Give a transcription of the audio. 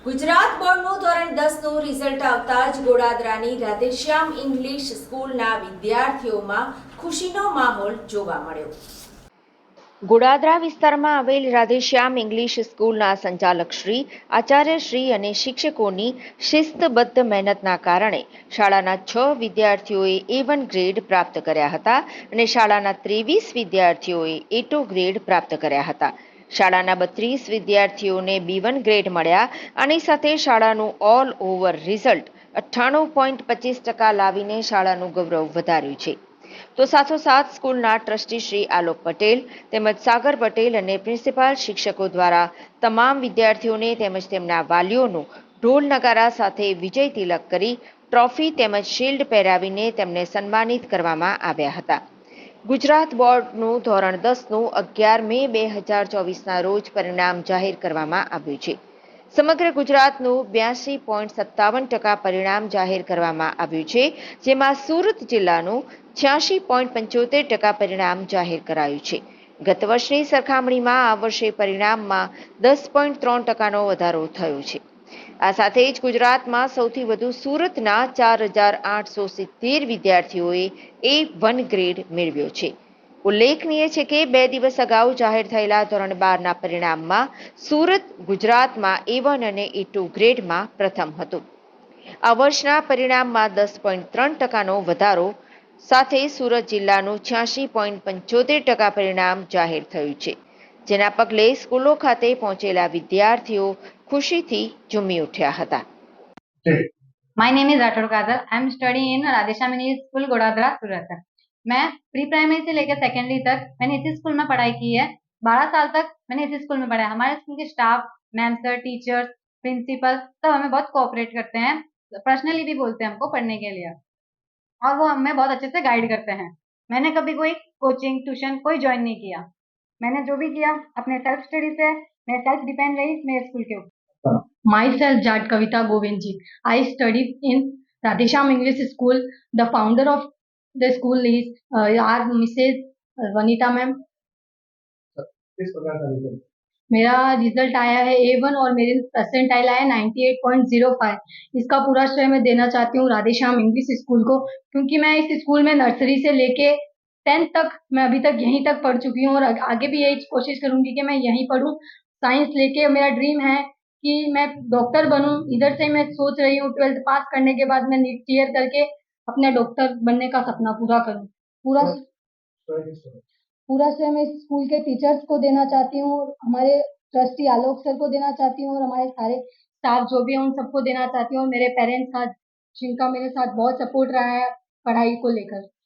ગુજરાત બોર્ડનું ધોરણ 10નું રિઝલ્ટ આવતા જ ગોડાદરાની રાધેશ્યામ ઇંગ્લિશ સ્કૂલના વિદ્યાર્થીઓમાં ખુશીનો માહોલ જોવા મળ્યો. ગોડાદરા વિસ્તારમાં આવેલ રાધેશ્યામ ઇંગ્લિશ સ્કૂલના સંચાલક શ્રી, આચાર્ય શ્રી અને શિક્ષકોની શિસ્તબદ્ધ મહેનતના કારણે શાળાના 6 વિદ્યાર્થીઓએ A1 ગ્રેડ પ્રાપ્ત કર્યા હતા અને શાળાના 23 વિદ્યાર્થીઓએ A2 ગ્રેડ પ્રાપ્ત કર્યા હતા. શાળાના 32 વિદ્યાર્થીઓને B1 ગ્રેડ મળ્યા. આની સાથે શાળાનું ઓલ ઓવર રિઝલ્ટ 98.25% લાવીને શાળાનું ગૌરવ વધાર્યું છે. તો સાથોસાથ સ્કૂલના ટ્રસ્ટી શ્રી આલોક પટેલ તેમજ સાગર પટેલ અને પ્રિન્સિપાલ શિક્ષકો દ્વારા તમામ વિદ્યાર્થીઓને તેમજ તેમના વાલીઓનું ઢોલ નગારા સાથે વિજય તિલક કરી ટ્રોફી તેમજ શિલ્ડ પહેરાવીને તેમને સન્માનિત કરવામાં આવ્યા હતા. ગુજરાત બોર્ડનું ધોરણ 10નું 11 મે 2024ના રોજ પરિણામ જાહેર કરવામાં આવ્યું છે. સમગ્ર ગુજરાતનું 82.57% પરિણામ જાહેર કરવામાં આવ્યું છે, જેમાં સુરત જિલ્લાનું 86.75% પરિણામ જાહેર કરાયું છે. ગત વર્ષની સરખામણીમાં આ વર્ષે પરિણામમાં 10.3%નો વધારો થયો છે. આ સાથે જ ગુજરાતમાં સૌથી વધુ સુરતના 4,870 વિદ્યાર્થીઓએ A1 ગ્રેડ મેળવ્યો છે. ઉલ્લેખનીય છે કે 2 દિવસ અગાઉ જાહેર થયેલા ધોરણ 12ના પરિણામમાં સુરત ગુજરાતમાં A1 અને A2 ગ્રેડમાં પ્રથમ હતું. આ વર્ષના પરિણામમાં 10.3%નો વધારો સાથે સુરત જિલ્લાનું 86.75% પરિણામ જાહેર થયું છે, જેના પગલે સ્કૂલો ખાતે પહોંચેલા વિદ્યાર્થીઓ ખુશીથી ઝૂમી ઉઠ્યા હતા. My name is Rathod Kagal. I am studying in Radheshyam English school Godadara Surat. मैं प्री प्राइमरी से लेकर सेकेंडरी तक मैंने इसी स्कूल में पढ़ाई की है. 12 साल तक मैंने इसी स्कूल में पढ़ा है. हमारे स्कूल के staff, ma'am sir, teachers, principal सब हमें बहुत कोऑपरेट करते हैं. पर्सनली भी बोलते हैं हमको पढ़ने के लिए और वो हमें बहुत अच्छे से गाइड करते हैं. मैंने कभी कोई कोचिंग ट्यूशन कोई ज्वाइन नहीं किया. मैंने जो भी किया अपने सेल्फ स्टडी से मैं सेल्फ डिपेंड रही मेरे स्कूल के ऊपर. Myself, Jat Kavita Govindji. I studied in Radhesham English School. The founder of the school is our Mrs. Vanita ma'am. किस प्रकार का रिजल्ट? मेरा रिजल्ट आया है A1 और मेरे परसेंटाइल आया 98.05. इसका पूरा श्रेय मैं देना चाहती हूँ राधेश्याम इंग्लिश स्कूल को, क्योंकि मैं इस स्कूल में नर्सरी से लेके 10th तक मैं अभी तक यहीं तक पढ़ चुकी हूँ और आगे भी यही कोशिश करूंगी कि मैं यहीं पढ़ूँ. साइंस लेके मेरा ड्रीम है कि मैं डॉक्टर बनूं. इधर से मैं सोच रही हूँ 12th पास करने के बाद मैं नीट क्लियर करके अपने डॉक्टर बनने का सपना पूरा करूं. पूरा श्रेय मैं स्कूल के टीचर्स को देना चाहती हूँ, हमारे ट्रस्टी आलोक सर को देना चाहती हूँ और हमारे सारे स्टाफ जो भी है उन सबको देना चाहती हूँ और मेरे पेरेंट्स का जिनका मेरे साथ बहुत सपोर्ट रहा है पढ़ाई को लेकर.